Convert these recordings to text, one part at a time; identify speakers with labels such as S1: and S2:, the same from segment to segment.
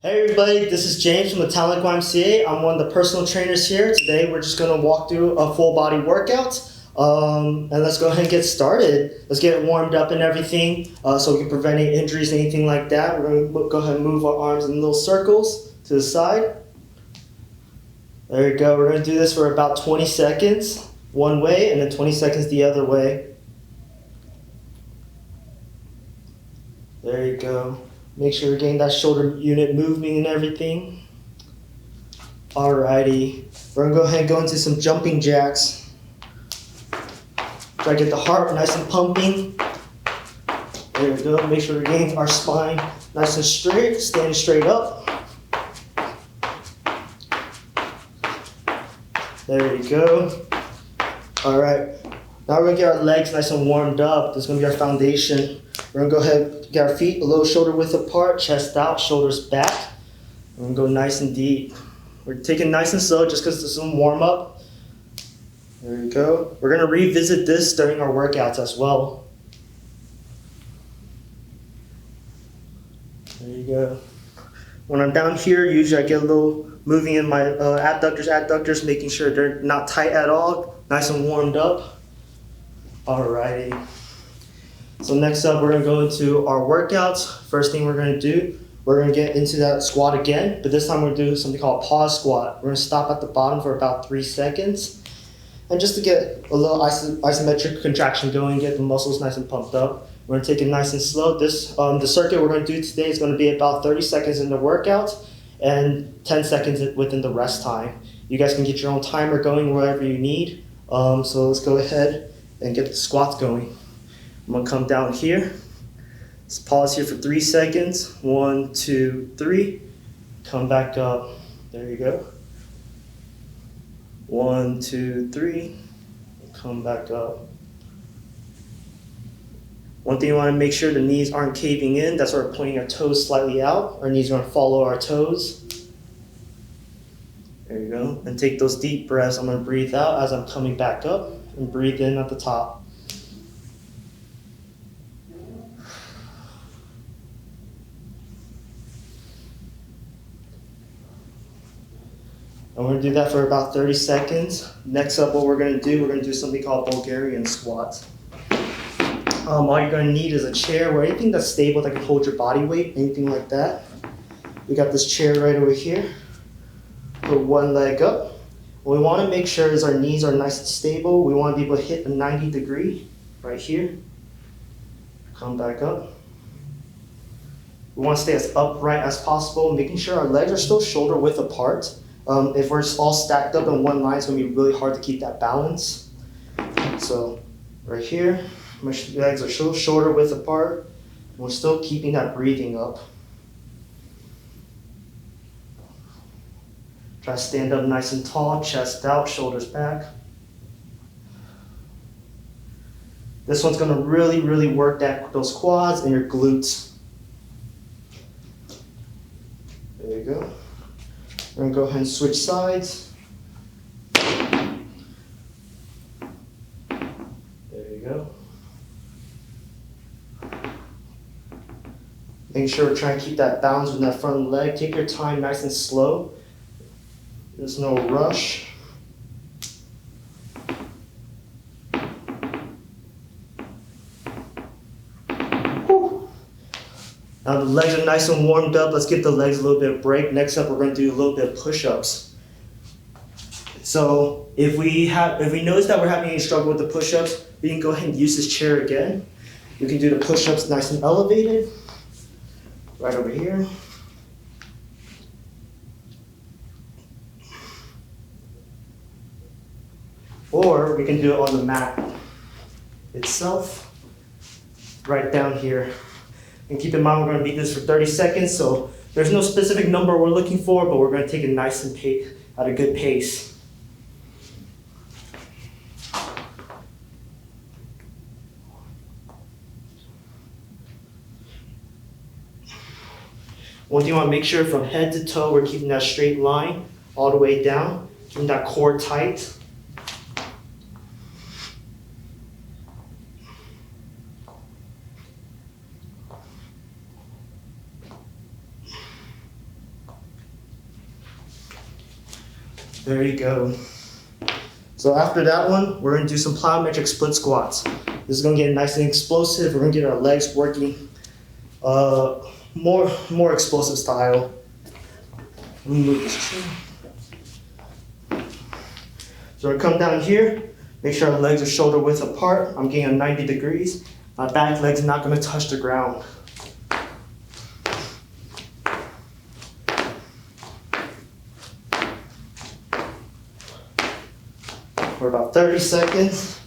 S1: Hey everybody, this is James from the TownLake YMCA. I'm one of the personal trainers here. Today we're just going to walk through a full body workout and let's go ahead and get started. Let's get it warmed up and everything so we can prevent any injuries, anything like that. We're going to go ahead and move our arms in little circles to the side. There you go. We're going to do this for about 20 seconds one way and then 20 seconds the other way. There you go. Make sure you're getting that shoulder unit moving and everything. Alrighty, we're gonna go ahead and go into some jumping jacks. Try to get the heart nice and pumping. There we go, make sure we're getting our spine nice and straight, standing straight up. There you go. Alright, now we're gonna get our legs nice and warmed up. This is gonna be our foundation. We're gonna go ahead, get our feet a little shoulder width apart, chest out, shoulders back. We're gonna go nice and deep. We're taking nice and slow just because this is some warm up. There you go. We're gonna revisit this during our workouts as well. There you go. When I'm down here, usually I get a little moving in my adductors, making sure they're not tight at all, nice and warmed up. Alrighty. So next up, we're gonna go into our workouts. First thing we're gonna do, we're gonna get into that squat again, but this time we're gonna do something called a pause squat. We're gonna stop at the bottom for about 3 seconds. And just to get a little isometric contraction going, get the muscles nice and pumped up. We're gonna take it nice and slow. The circuit we're gonna do today is gonna be about 30 seconds in the workout and 10 seconds within the rest time. You guys can get your own timer going wherever you need. So let's go ahead and get the squats going. I'm gonna come down here. Let's pause here for 3 seconds. 1, 2, 3. Come back up. There you go. 1, 2, 3. Come back up. One thing you want to make sure the knees aren't caving in. That's why we're pointing our toes slightly out. Our knees are gonna follow our toes. There you go. And take those deep breaths. I'm gonna breathe out as I'm coming back up and breathe in at the top. And we're gonna do that for about 30 seconds. Next up, what we're gonna do something called Bulgarian Squats. All you're gonna need is a chair or anything that's stable that can hold your body weight, anything like that. We got this chair right over here. Put one leg up. What we wanna make sure is our knees are nice and stable. We wanna be able to hit a 90 degree right here. Come back up. We wanna stay as upright as possible, making sure our legs are still shoulder width apart. If we're all stacked up in one line, it's gonna be really hard to keep that balance. So right here, my legs are still shoulder width apart, and we're still keeping that breathing up. Try to stand up nice and tall, chest out, shoulders back. This one's gonna really work those quads and your glutes. There you go. We're gonna go ahead and switch sides. There you go. Make sure we're trying to keep that balance with that front leg. Take your time nice and slow. There's no rush. Whew. Now the legs are nice and warmed up. Let's give the legs a little bit of break. Next up, we're going to do a little bit of push-ups. So if we notice that we're having any struggle with the push-ups, we can go ahead and use this chair again. We can do the push-ups nice and elevated. Right over here. Or we can do it on the mat itself, right down here. And keep in mind, we're going to beat this for 30 seconds, so there's no specific number we're looking for, but we're going to take it nice and at a good pace. One thing you want to make sure from head to toe, we're keeping that straight line all the way down, keeping that core tight. There you go. So after that one, we're gonna do some plyometric split squats. This is gonna get nice and explosive. We're gonna get our legs working more explosive style. Let me move this chair. So I come down here, make sure our legs are shoulder width apart. I'm getting a 90 degrees. My back leg's not gonna touch the ground. For about 30 seconds,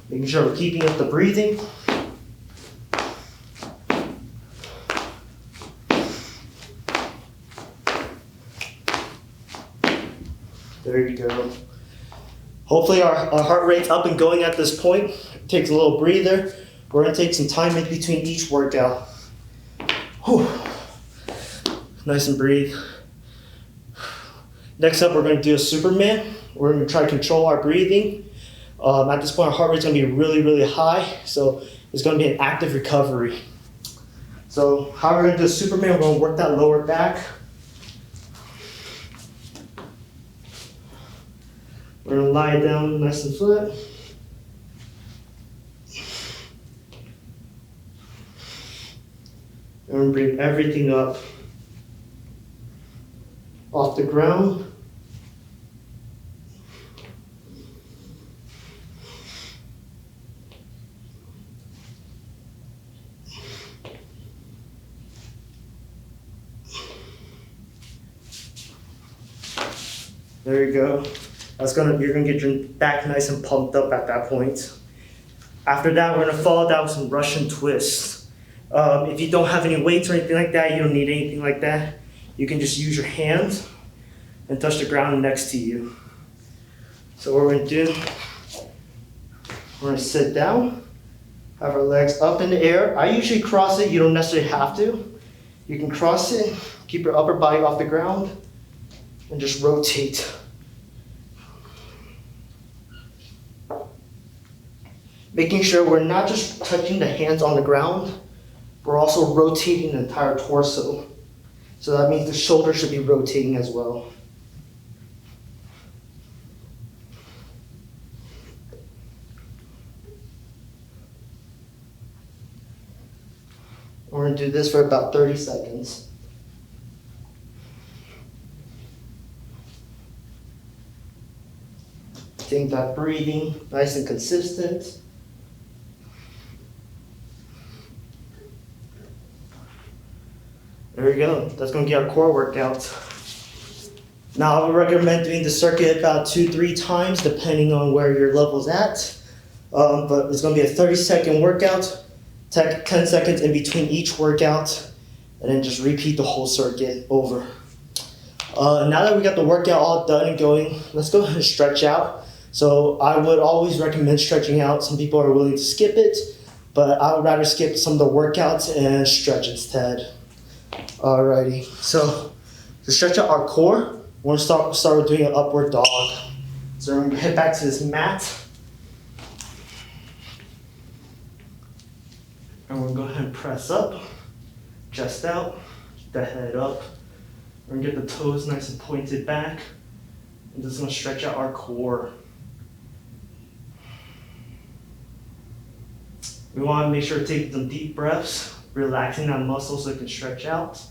S1: making sure we're keeping up the breathing. There you go. Hopefully our heart rate's up and going at this point. It takes a little breather. We're gonna take some time in between each workout. Whew. Nice and breathe. Next up, we're gonna do a Superman. We're gonna try to control our breathing. At this point, our heart rate's gonna be really, really high, so it's gonna be an active recovery. So how we're gonna do a Superman, we're gonna work that lower back. We're gonna lie down nice and flat. And we're gonna bring everything up off the ground. There you go. You're gonna get your back nice and pumped up at that point. After that, we're gonna follow that with some Russian twists. If you don't have any weights or anything like that, you don't need anything like that. You can just use your hands and touch the ground next to you. So what we're gonna do, we're gonna sit down, have our legs up in the air. I usually cross it, you don't necessarily have to. You can cross it, keep your upper body off the ground, and just rotate. Making sure we're not just touching the hands on the ground, we're also rotating the entire torso. So that means the shoulder should be rotating as well. We're gonna do this for about 30 seconds. Getting that breathing nice and consistent. There we go. That's going to get our core workout. Now, I would recommend doing the circuit about 2-3 times, depending on where your level's at. But it's going to be a 30-second workout. Take 10 seconds in between each workout, and then just repeat the whole circuit over. Now that we got the workout all done and going, let's go ahead and stretch out. So I would always recommend stretching out. Some people are willing to skip it, but I would rather skip some of the workouts and stretch instead. Alrighty, so to stretch out our core, we're gonna start with doing an upward dog. So we're gonna head back to this mat. And we're gonna go ahead and press up, chest out, the head up. We're gonna get the toes nice and pointed back. And just gonna stretch out our core. We wanna make sure to take some deep breaths, relaxing that muscle so it can stretch out.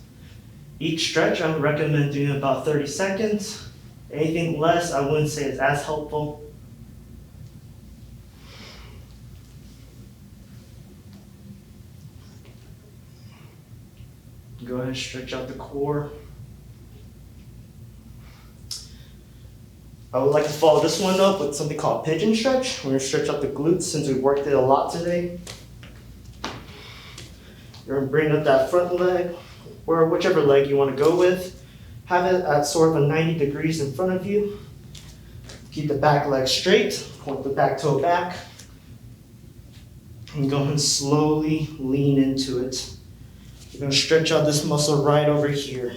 S1: Each stretch, I would recommend doing about 30 seconds. Anything less, I wouldn't say is as helpful. Go ahead and stretch out the core. I would like to follow this one up with something called Pigeon Stretch. We're going to stretch out the glutes since we worked it a lot today. You're going to bring up that front leg, or whichever leg you want to go with. Have it at sort of a 90 degrees in front of you. Keep the back leg straight, point the back toe back. And go ahead and slowly lean into it. You're going to stretch out this muscle right over here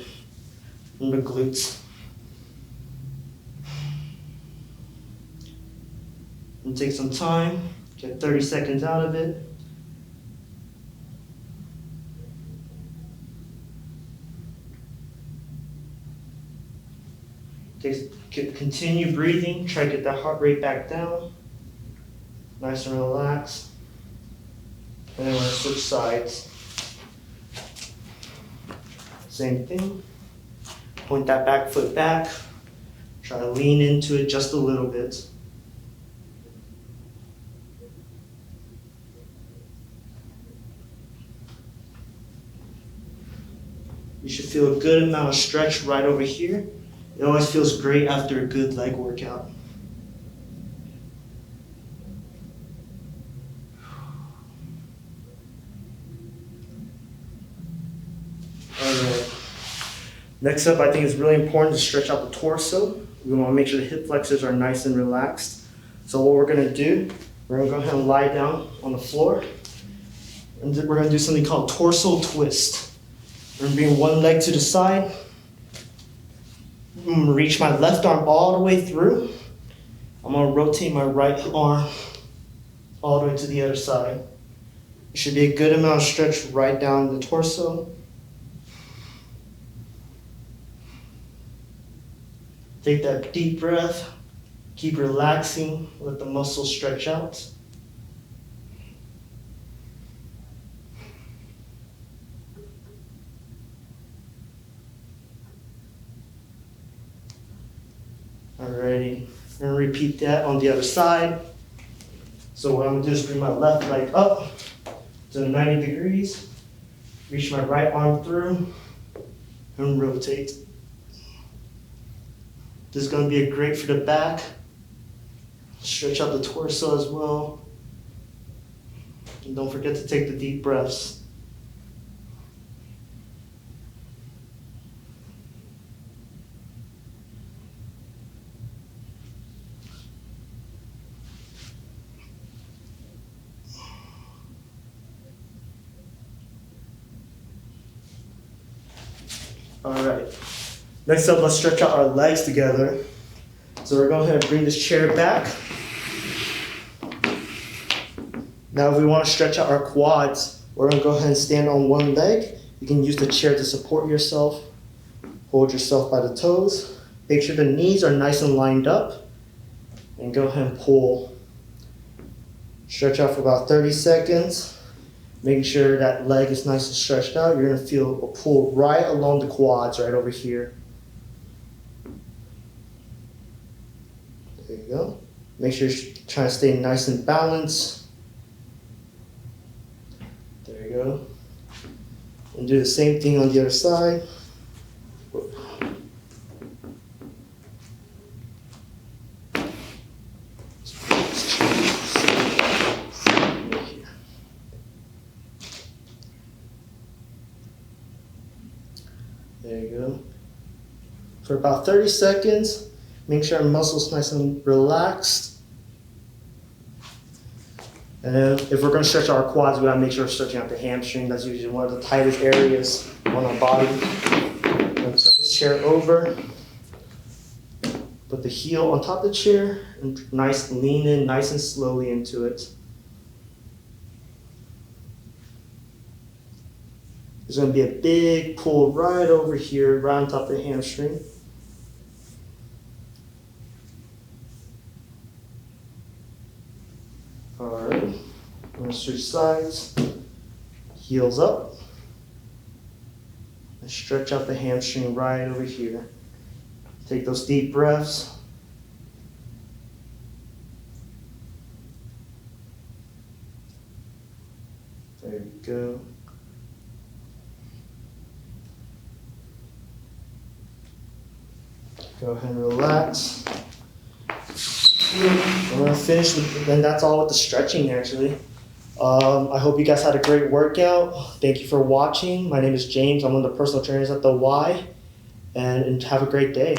S1: in the glutes. And take some time, get 30 seconds out of it. Continue breathing, try to get that heart rate back down. Nice and relaxed. And then we're gonna switch sides. Same thing. Point that back foot back. Try to lean into it just a little bit. You should feel a good amount of stretch right over here. It always feels great after a good leg workout. Alright. Next up, I think it's really important to stretch out the torso. We want to make sure the hip flexors are nice and relaxed. So what we're going to do, we're going to go ahead and lie down on the floor. And we're going to do something called torso twist. We're going to bring one leg to the side. I'm going to reach my left arm all the way through. I'm going to rotate my right arm all the way to the other side. It should be a good amount of stretch right down the torso. Take that deep breath. Keep relaxing. Let the muscles stretch out. Alrighty, I'm gonna repeat that on the other side. So what I'm gonna do is bring my left leg up to 90 degrees, reach my right arm through, and rotate. This is gonna be great for the back. Stretch out the torso as well. And don't forget to take the deep breaths. All right, next up, let's stretch out our legs together. So we're going to go ahead and bring this chair back. Now if we want to stretch out our quads, we're going to go ahead and stand on one leg. You can use the chair to support yourself. Hold yourself by the toes. Make sure the knees are nice and lined up. And go ahead and pull. Stretch out for about 30 seconds. Making sure that leg is nice and stretched out. You're going to feel a pull right along the quads right over here. There you go. Make sure you're trying to stay nice and balanced. There you go. And do the same thing on the other side. There you go. For about 30 seconds, make sure our muscles nice and relaxed. And then if we're going to stretch our quads, we got to make sure we're stretching out the hamstring. That's usually one of the tightest areas on our body. I'm going to turn this chair over. Put the heel on top of the chair and lean in nice and slowly into it. There's going to be a big pull right over here, right on top of the hamstring. Alright, I'm going to switch sides. Heels up. And stretch out the hamstring right over here. Take those deep breaths. There you go. Go ahead and relax. I'm going to finish with, and that's all with the stretching actually. I hope you guys had a great workout. Thank you for watching. My name is James. I'm one of the personal trainers at the Y, and have a great day.